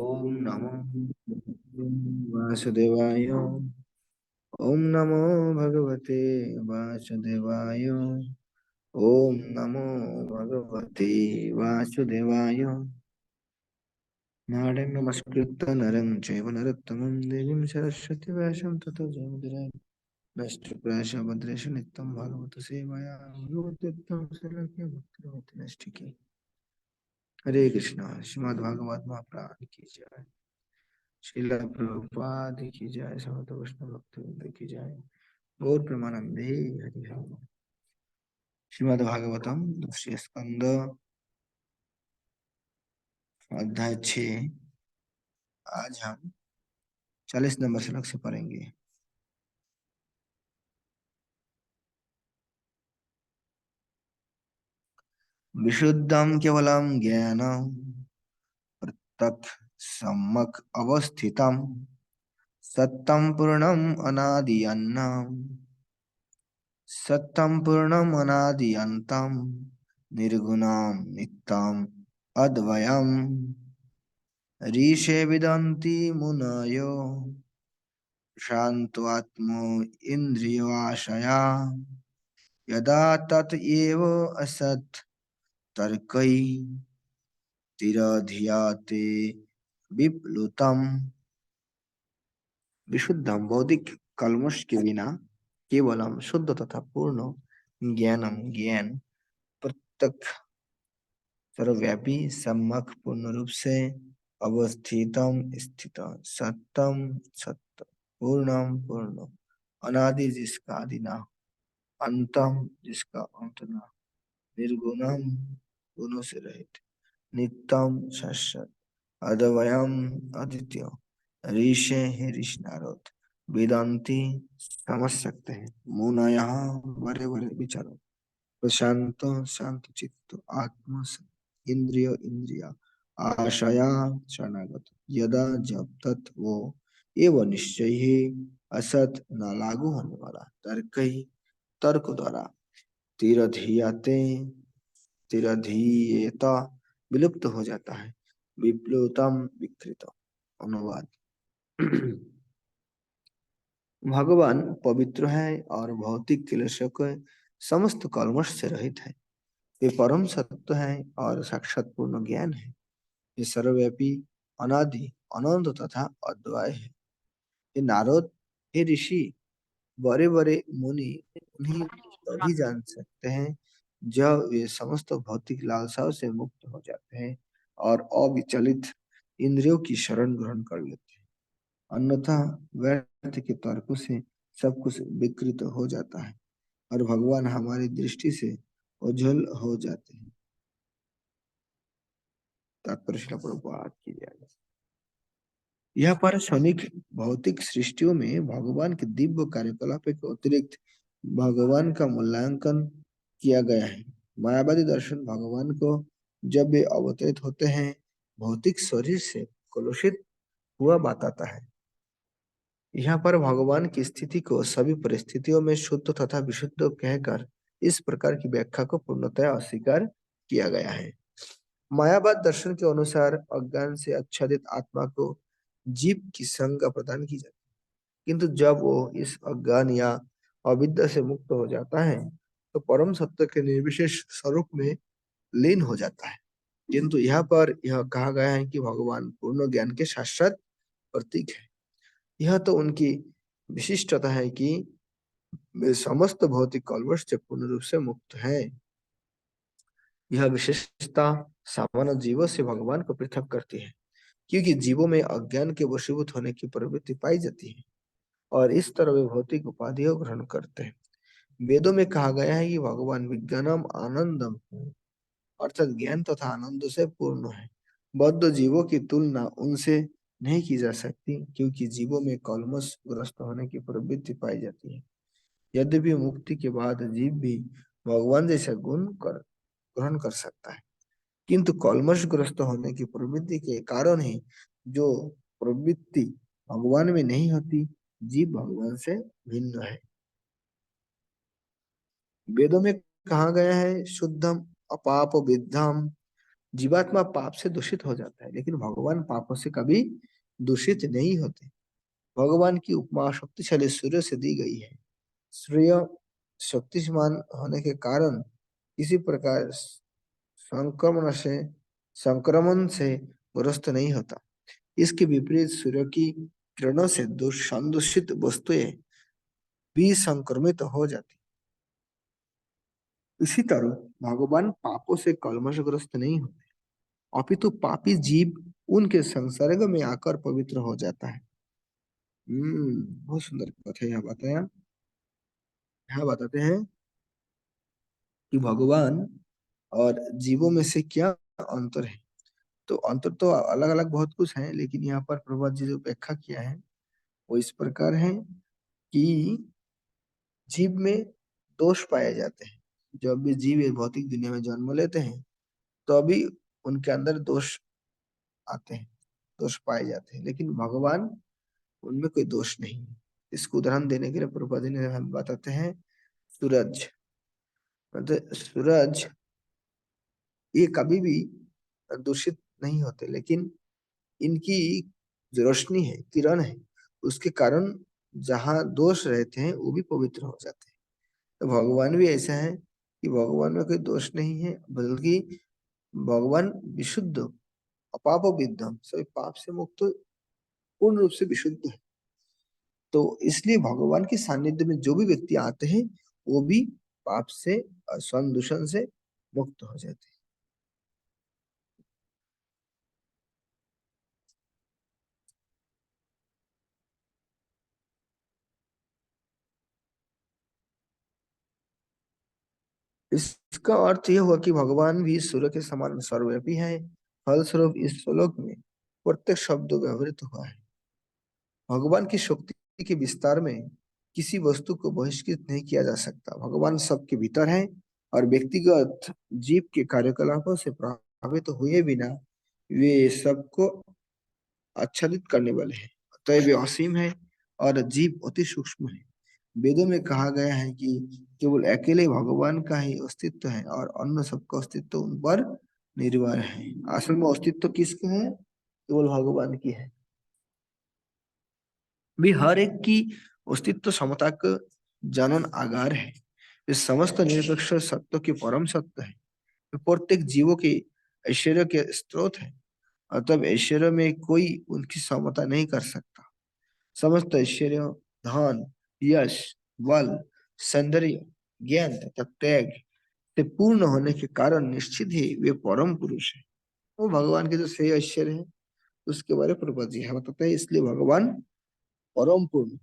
ओम नमो वासुदेवाय। ओम नमो भगवते वासुदेवाय। ओम नमो भगवते वासुदेवाय। नारायणं नमस्कृत्य नरं चैव नरोत्तमं देवीं सरस्वती व्यासं ततो जयमुदीरये। नमस्तुभ्यं भद्रेश नित्यं भागवत सेवया भगवत्युत्तम श्रीलक्ष्मी भक्तिवेदान्त नष्टिके। हरे कृष्णा। श्रीमद् भागवत महापुराण की जय। श्रील प्रभुपाद की जय। समस्त वैष्णव भक्तवृंद की जय। गौर प्रेमानंदे हरि हरि। श्रीमद् भागवतम दूसरे स्कंद अध्याय 6। आज हम 40 नंबर श्लोक से पढ़ेंगे। विशुद्धम केवलम ज्ञानम प्रत्यक् सम्यक् अवस्थितम सत्यम पूर्णम अनादि अन्नम सत्यम पूर्णम अनादि अंतम निर्गुणम नित्यम अद्वयम् ऋषे विदन्ति मुनयो शान्त्वात्मो इन्द्रियाशया यदा तत एव असत् तर्कै तिरधियाते विप्लुतम्। विशुद्धम बौद्धिक कल्मष के बिना केवलम शुद्ध तथा पूर्ण ज्ञानम ज्ञान प्रत्यक्ष सर्वव्यापी सम्यक पूर्ण रूप से अवस्थितम स्थित सत्यम सत्य पूर्णम पूर्ण अनादि जिसका आदि ना अंतम जिसका अंत ना निर्गुणम गुणों से रहित नित्यम शाश्वत अद्वयम अद्वितीय ऋषि है ऋषि नारद वेदांती समझ सकते हैं मुनयः बड़े बड़े विचारों प्रशांत शांत चित्त आत्मा इंद्रिय इंद्रिया आशया शरणागत यदा जब तत् वो एवं निश्चय ही असत न लागू होने वाला तर्क ही तर्क द्वारा तिरधियाते तिरधीयता विलुप्त हो जाता है विप्लुतम विकृत। अनुवाद। भगवान पवित्र है और भौतिक क्लेशों के समस्त कल्मष से रहित है। वे परम सत्य है और साक्षात पूर्ण ज्ञान है। ये सर्वव्यापी अनादि अनंत तथा अद्वय है। ये नारद हे ऋषि बड़े बड़े मुनि उन्हीं तभी जान सकते हैं जब वे समस्त भौतिक लालसाओं से मुक्त हो जाते हैं और अविचलित इंद्रियों की शरण ग्रहण कर लेते हैं। अन्यथा व्यर्थ के तर्कों से सब कुछ विकृत हो जाता है और भगवान हमारी दृष्टि से ओझल हो जाते हैं। तात्पर्य श्रील प्रभुपाद की जय। यह पर क्षणिक भौतिक सृष्टियों में भगवान के दिव्य कार्यकलाप के अतिरिक्त भगवान का मूल्यांकन किया गया है। मायावादी दर्शन भगवान को जब वे अवतरित होते हैं भौतिक शरीर से कलुषित हुआ बताता है। यहाँ पर भगवान की स्थिति को सभी परिस्थितियों में शुद्ध तथा विशुद्ध कहकर इस प्रकार की व्याख्या को पूर्णतया अस्वीकार किया गया है। मायावाद दर्शन के अनुसार अज्ञान से आच्छादित आत्मा को जीव की संज्ञा प्रदान की जाती है, किंतु जब वो इस अज्ञान या अविद्या से मुक्त हो जाता है तो परम सत्य के निर्विशेष स्वरूप में लीन हो जाता है। किंतु यहाँ पर यह कहा गया है कि भगवान पूर्ण ज्ञान के शाश्वत प्रतीक है। यह तो उनकी विशिष्टता है कि वे समस्त भौतिक कलवश से पूर्ण रूप से मुक्त है। यह विशेषता सामान्य जीवों से भगवान को पृथक करती है, क्योंकि जीवों में अज्ञान के वशीभूत होने की प्रवृत्ति पाई जाती है और इस तरह वे भौतिक उपाधियों ग्रहण करते हैं। वेदों में कहा गया है कि भगवान विज्ञानम आनंदम अर्थात ज्ञान तथा आनंद से पूर्ण है। बद्ध जीवों की तुलना उनसे नहीं की जा सकती, क्योंकि जीवों में कलमश ग्रस्त होने की प्रवृत्ति पाई जाती है। यद्यपि मुक्ति के बाद जीव भी भगवान जैसा गुण कर ग्रहण कर सकता है, किंतु कलमश ग्रस्त होने की प्रवृत्ति के कारण ही जो प्रवृत्ति भगवान में नहीं होती जीव भगवान से भिन्न है। वेदों में कहा गया है शुद्धम अपाप विद्धम जीवात्मा पाप से दूषित हो जाता है, लेकिन भगवान पापों से कभी दूषित नहीं होते। भगवान की उपमा शक्तिशाली सूर्य से दी गई है। सूर्य शक्तिमान होने के कारण किसी प्रकार संक्रमण से संक्रमण से ग्रस्त नहीं होता। इसके विपरीत सूर्य की किरणों से संदूषित वस्तुएं भी संक्रमित हो जाती। इसी तरह भगवान पापों से कलमशग्रस्त नहीं होते, अपितु पापी जीव उनके संसर्ग में आकर पवित्र हो जाता है। बहुत सुंदर कथा यहाँ बताया। यहाँ बताते हैं कि भगवान और जीवों में से क्या अंतर है। तो अंतर तो अलग अलग बहुत कुछ है, लेकिन यहाँ पर प्रभुपाद जी जो व्याख्या किया है वो इस प्रकार है कि जीव में दोष पाए जाते हैं। जब भी जीव इस भौतिक दुनिया में जन्म लेते हैं तो अभी उनके अंदर दोष आते हैं, दोष पाए जाते हैं, लेकिन भगवान उनमें कोई दोष नहीं है। इसको उदाहरण देने के लिए प्रभुपाद जी ने हम बताते हैं सूरज। मतलब सूरज ये कभी भी दूषित नहीं होते, लेकिन इनकी जो रोशनी है, किरण है, उसके कारण जहाँ दोष रहते हैं वो भी पवित्र हो जाते हैं। तो भगवान भी ऐसा है कि भगवान में कोई दोष नहीं है, बल्कि भगवान विशुद्ध अपाप विद्धम, सभी पाप से मुक्त पूर्ण रूप से विशुद्ध है। तो इसलिए भगवान के सानिध्य में जो भी व्यक्ति आते हैं वो भी पाप से स्वर्ण दूषण से मुक्त हो जाते हैं। इसका अर्थ यह हुआ कि भगवान भी सूर्य के समान सर्वव्यापी है। फलस्वरूप इस श्लोक में प्रत्येक शब्द व्यवहृत हुआ है। भगवान की शक्ति के विस्तार में किसी वस्तु को बहिष्कृत नहीं किया जा सकता। भगवान सबके भीतर है और व्यक्तिगत जीव के कार्यकलापों से प्रभावित हुए बिना वे सबको आच्छादित करने वाले हैं। अतः वे असीम है और जीव अति सूक्ष्म है। वेदों में कहा गया है कि केवल अकेले भगवान का ही अस्तित्व है और अन्य सबका अस्तित्व उन पर निर्भर है। असल में अस्तित्व किसका है? केवल भगवान की है। भी हर एक की अस्तित्व समता का जनन आधार है। इस समस्त निरपेक्ष सत्य के परम सत्य है। वे प्रत्येक जीवों के ऐश्वर्य के स्रोत है। अतः ऐश्वर्य में कोई उनकी समता नहीं कर सकता। समस्त ऐश्वर्य, धन, यश, बल, सौंदर्य, ज्ञान तथा त्याग से पूर्ण होने के कारण निश्चित ही वे परम पुरुष है। वो भगवान के जो श्रेय ऐश्वर्य है उसके बारे में प्रभुपाद जी हमें बताते हैं। इसलिए भगवान परम पूर्ण,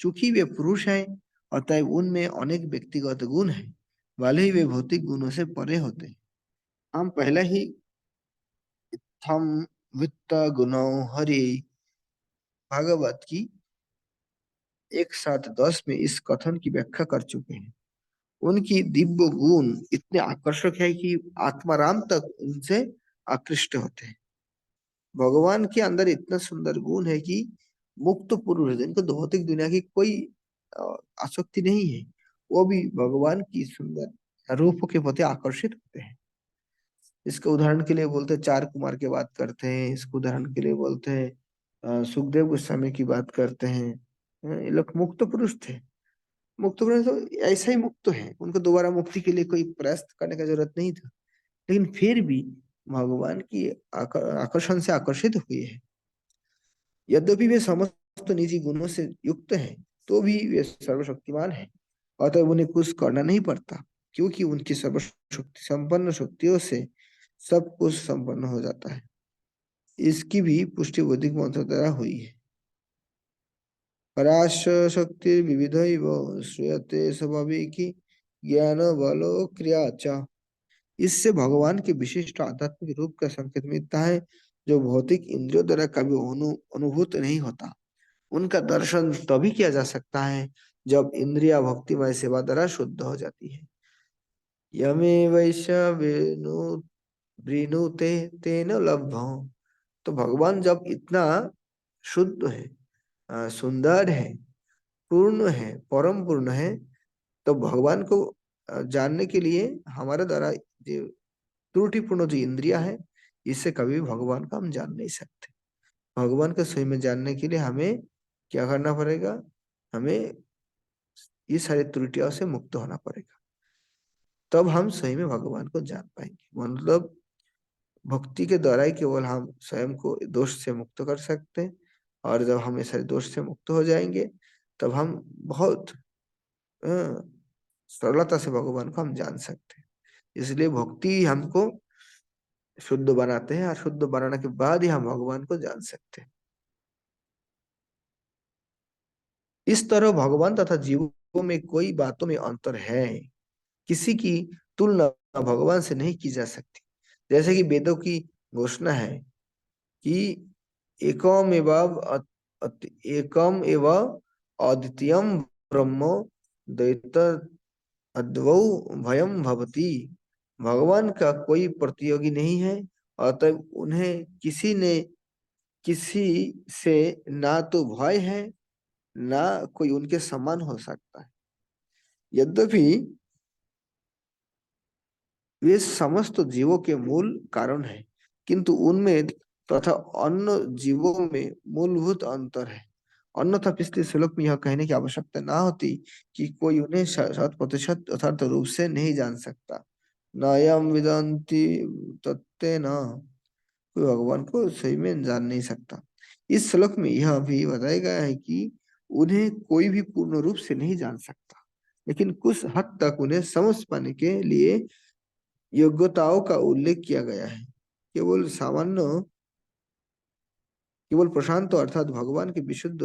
चूंकि वे पुरुष हैं अतएव उनमें अनेक व्यक्तिगत गुण हैं, भले ही वे भौतिक गुणों से परे होते हैं। हम पहले ही थम वित्त गुणों हरि भागवत की 1:7-10 में इस कथन की व्याख्या कर चुके हैं। उनकी दिव्य गुण इतने आकर्षक है कि आत्माराम तक उनसे आकृष्ट होते हैं। भगवान के अंदर इतना सुंदर गुण है कि मुक्त पुरुष जिनको भौतिक दुनिया की कोई अ, आसक्ति नहीं है, वो भी भगवान की सुंदर रूप के प्रति आकर्षित होते हैं। इसके उदाहरण के लिए बोलते हैं चार कुमार की बात करते हैं। इसको उदाहरण के लिए बोलते हैं सुखदेव गोस्वामी की बात करते हैं। ये लोग मुक्त पुरुष थे। मुक्त पुरुष तो ऐसा ही मुक्त है, उनको दोबारा मुक्ति के लिए कोई प्रयास करने का जरूरत नहीं था, लेकिन फिर भी भगवान की आकर्षण से आकर्षित हुए हैं। यद्यपि वे समस्त निजी गुणों से युक्त हैं, तो भी वे सर्वशक्तिमान हैं। अतः उन्हें कुछ करना नहीं पड़ता, क्योंकि उनकी सर्वशक्ति संपन्न शक्तियों से सब कुछ संपन्न हो जाता है। इसकी भी पुष्टि वैदिक मंत्र द्वारा हुई है। पराश शक्ति विविध श्रूयते स्वाभाविकी ज्ञान बलो क्रिया च। इससे भगवान के विशिष्ट आध्यात्मिक रूप का संकेत मिलता है, जो भौतिक इंद्रियों द्वारा कभी अनुभूत नहीं होता। उनका दर्शन तभी किया जा सकता है जब इंद्रिया भक्तिमय सेवा द्वारा शुद्ध हो जाती है। यमे वैश्य वृणुते तेन लब्धो। तो भगवान जब इतना शुद्ध है, सुंदर है, पूर्ण है, परम पूर्ण है, तो भगवान को जानने के लिए हमारे द्वारा जो त्रुटिपूर्ण जो इंद्रिया है इससे कभी भी भगवान को हम जान नहीं सकते। भगवान को सही में जानने के लिए हमें क्या करना पड़ेगा? हमें ये सारी त्रुटियों से मुक्त होना पड़ेगा, तब हम सही में भगवान को जान पाएंगे। मतलब भक्ति के द्वारा ही केवल हम स्वयं को दोष से मुक्त कर सकते हैं, और जब हम ऐसे दोष से मुक्त हो जाएंगे तब हम बहुत अ, सरलता से भगवान को हम जान सकते हैं। इसलिए भक्ति हमको शुद्ध बनाते हैं, और शुद्ध बनाने के बाद ही हम भगवान को जान सकते हैं। इस तरह भगवान तथा जीवों में कोई बातों में अंतर है, किसी की तुलना भगवान से नहीं की जा सकती। जैसे कि वेदों की घोषणा है कि एकम एवं एकम एवं अद्वितीयम ब्रह्मो द्वैत अद्वौ भयम भवति। भगवान का कोई प्रतियोगी नहीं है, अतः उन्हें किसी से ना तो भय है, ना कोई उनके समान हो सकता है। यद्यपि वे समस्त जीवों के मूल कारण हैं, किंतु उनमें तथा अन्य जीवों में मूलभूत अंतर है। अन्यथा पिछले श्लोक में यह कहने की आवश्यकता ना होती कि कोई उन्हें शत प्रतिशत यथार्थ रूप से नहीं जान सकता। नयम विदंति तत्तेन, कोई भगवान को सही में जान नहीं सकता। इस श्लोक में यह भी बताया गया है कि उन्हें कोई भी पूर्ण रूप से नहीं जान सकता, लेकिन कुछ हद तक उन्हें समझ पाने के लिए योग्यताओं का उल्लेख किया गया है। केवल सामान्य केवल प्रशांत अर्थात भगवान के विशुद्ध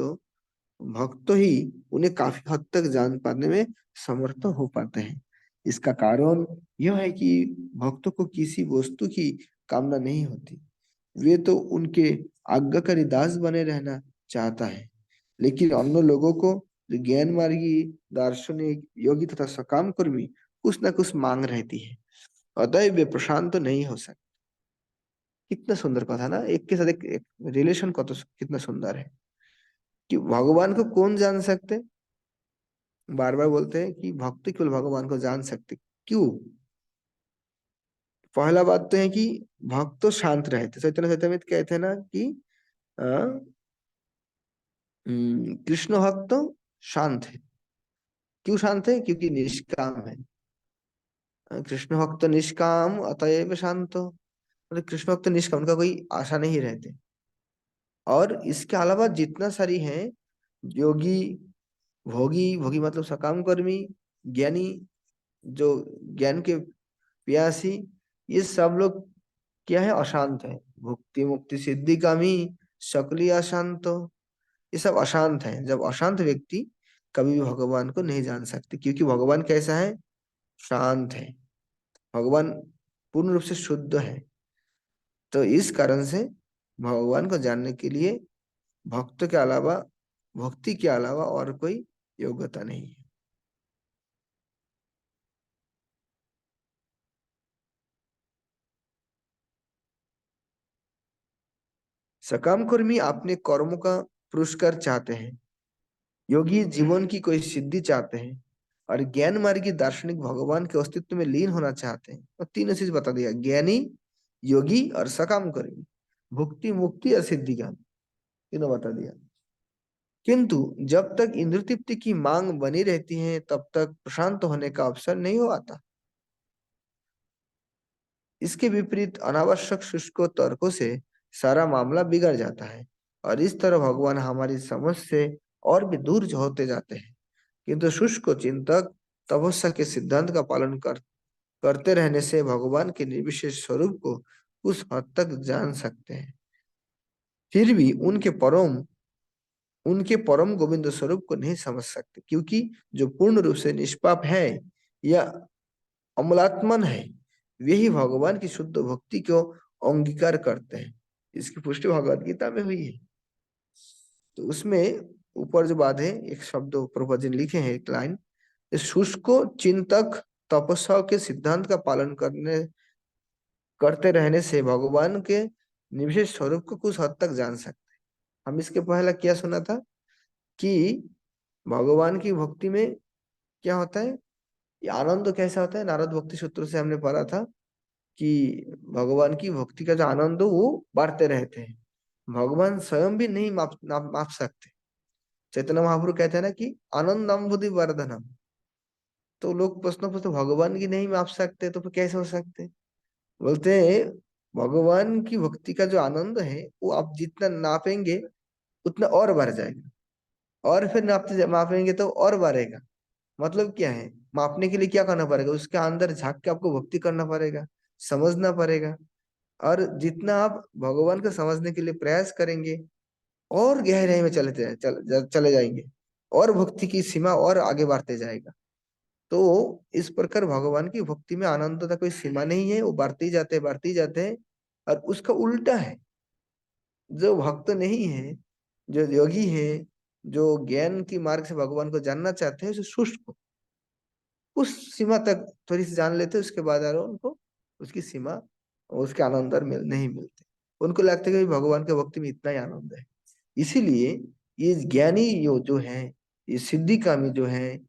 भक्त ही उन्हें काफी हद तक जान पाने में समर्थ हो पाते हैं। इसका कारण यह है कि भक्तों को किसी वस्तु की कामना नहीं होती। वे तो उनके आज्ञाकारी दास बने रहना चाहता है। लेकिन अन्य लोगों को, जो ज्ञान मार्गी, दार्शनिक, योगी तथा सकाम कर्मी, कुछ ना कुछ मांग रहती है, अतः वे प्रशांत नहीं हो सकते। कितना सुंदर कथा ना, एक के साथ एक रिलेशन कत कितना सुंदर है कि भगवान को कौन जान सकते। बार बार बोलते हैं कि भक्त केवल भगवान को जान सकते। क्यों? पहला बात तो है कि भक्त तो शांत रहते। चैतन्य चैतन्य कहते हैं ना कि अ, कृष्ण भक्त तो शांत है। क्यों शांत है? क्योंकि निष्काम है। कृष्ण भक्त निष्काम अतएव शांत। मतलब कृष्ण भक्त निष्काम, उनका कोई आशा नहीं रहते। और इसके अलावा जितना सारी हैं, योगी, भोगी, भोगी मतलब सकाम कर्मी, ज्ञानी, जो ज्ञान के प्यासी, ये सब लोग क्या है? अशांत है। भुक्ति मुक्ति सिद्धि कामी शकली अशांत, ये सब अशांत है। जब अशांत व्यक्ति कभी भी भगवान को नहीं जान सकते, क्योंकि भगवान कैसा है? शांत है। भगवान पूर्ण रूप से शुद्ध है। तो इस कारण से भगवान को जानने के लिए भक्त के अलावा, भक्ति के अलावा और कोई योग्यता नहीं है। सकाम कर्मी अपने कर्मों का पुरस्कार चाहते हैं, योगी जीवन की कोई सिद्धि चाहते हैं, और ज्ञान मार्गी दार्शनिक भगवान के अस्तित्व में लीन होना चाहते हैं। तो तीनों चीज बता दिया, ज्ञानी, योगी और सकाम कर्मी, भुक्ति मुक्ति और सिद्धि ज्ञान, तीनों बता दिया। किंतु जब तक इंद्र तृप्ति की मांग बनी रहती है, तब तक प्रशांत होने का अवसर नहीं हो आता। इसके विपरीत अनावश्यक शुष्क तर्कों से सारा मामला बिगड़ जाता है, और इस तरह भगवान हमारी समझ से और भी दूर होते जाते हैं। किंतु शुष्क चिंतक तपस्या के सिद्धांत का पालन करते रहने से भगवान के निर्विशेष स्वरूप को उस हद तक जान सकते हैं। फिर भी उनके परम गोविंद स्वरूप को नहीं समझ सकते, क्योंकि जो पूर्ण रूप से निष्पाप है या अमलात्मन है, वही भगवान की शुद्ध भक्ति को अंगीकार करते हैं। इसकी पुष्टि भगवत गीता में हुई है। तो उसमें ऊपर जो बात है, एक शब्द प्रभुपाद जी ने लिखे हैं, एक लाइन, शुष्क चिंतक तपस्या के सिद्धांत का पालन करते रहने से भगवान के निविशेष स्वरूप को कुछ हद तक जान सकते हैं। हम इसके पहला क्या सुना था कि भगवान की भक्ति में क्या होता है, ये आनंद कैसा होता है? नारद भक्ति सूत्र से हमने पढ़ा था कि भगवान की भक्ति का जो आनंद हो वो बांटते रहते हैं। भगवान स्वयं भी नहीं माप सकते। चैतन्य महाप्रभु कहते हैं ना कि आनंदम बुद्धि वर्धनम। तो लोग प्रश्न पूछते भगवान की नहीं माप सकते तो फिर कैसे हो सकते। बोलते हैं भगवान की भक्ति का जो आनंद है वो आप जितना नापेंगे उतना और बढ़ जाएगा, और फिर नापते मापेंगे तो और बढ़ेगा। मतलब क्या है, मापने के लिए क्या करना पड़ेगा, उसके अंदर झांक के आपको भक्ति करना पड़ेगा, समझना पड़ेगा। और जितना आप भगवान को समझने के लिए प्रयास करेंगे और गहराई में चले जाएंगे, और भक्ति की सीमा और आगे बढ़ते जाएगा। तो इस प्रकार भगवान की भक्ति में आनंद का कोई सीमा नहीं है, वो बढ़ते ही जाते हैं। और उसका उल्टा है, जो भक्त नहीं है, जो योगी है, जो ज्ञान की मार्ग से भगवान को जानना चाहते हैं, जो शुष्क उस सीमा तक थोड़ी सी जान लेते हैं, उसके बाद और उनको उसकी सीमा, उसके आनंद और नहीं मिलते। उनको लगता है कि भगवान के भक्ति में इतना ही आनंद है। इसीलिए ये ज्ञानी जो है, ये सिद्धि कामी जो है,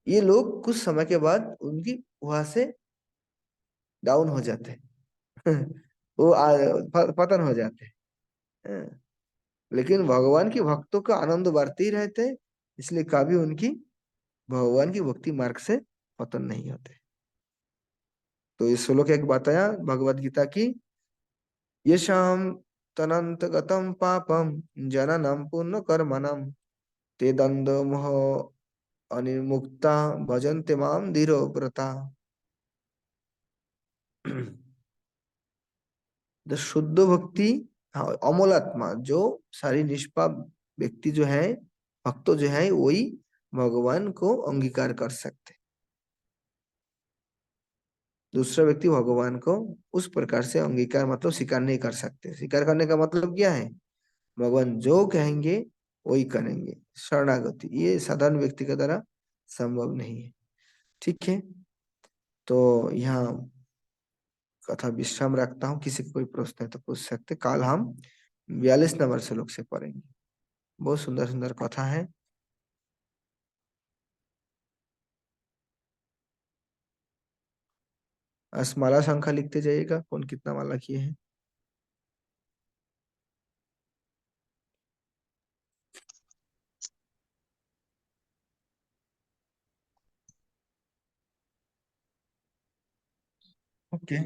ये लोग कुछ समय के बाद उनकी वहां से डाउन हो जाते हैं वो पतन हो जाते हैं। लेकिन भगवान के भक्तों का आनंद बढ़ते ही रहते हैं, इसलिए कभी उनकी भगवान की भक्ति मार्ग से पतन नहीं होते। तो इस श्लोक एक बताया भगवत गीता की, येषां तनन्तगतं पापं जननं पुण्य कर्मणं ते दंड मोह अनिर्मुक्ता भजन्ते मां धीरो व्रता। जो शुद्ध भक्ति, हाँ, अमोल आत्मा, जो सारी निष्पाप व्यक्ति जो है, भक्त जो है, वही भगवान को अंगीकार कर सकते। दूसरा व्यक्ति भगवान को उस प्रकार से अंगीकार मतलब स्वीकार नहीं कर सकते। स्वीकार करने का मतलब क्या है, भगवान जो कहेंगे वही करेंगे, शरणागति, ये साधारण व्यक्ति के द्वारा संभव नहीं है। ठीक है, तो यहाँ कथा विश्राम रखता हूँ। किसी को कोई प्रश्न है तो पूछ सकते। कल हम 42 नंबर श्लोक से पढ़ेंगे। बहुत सुंदर सुंदर कथा है। आज माला संख्या लिखते जाइएगा, कौन कितना माला किए हैं। ओके।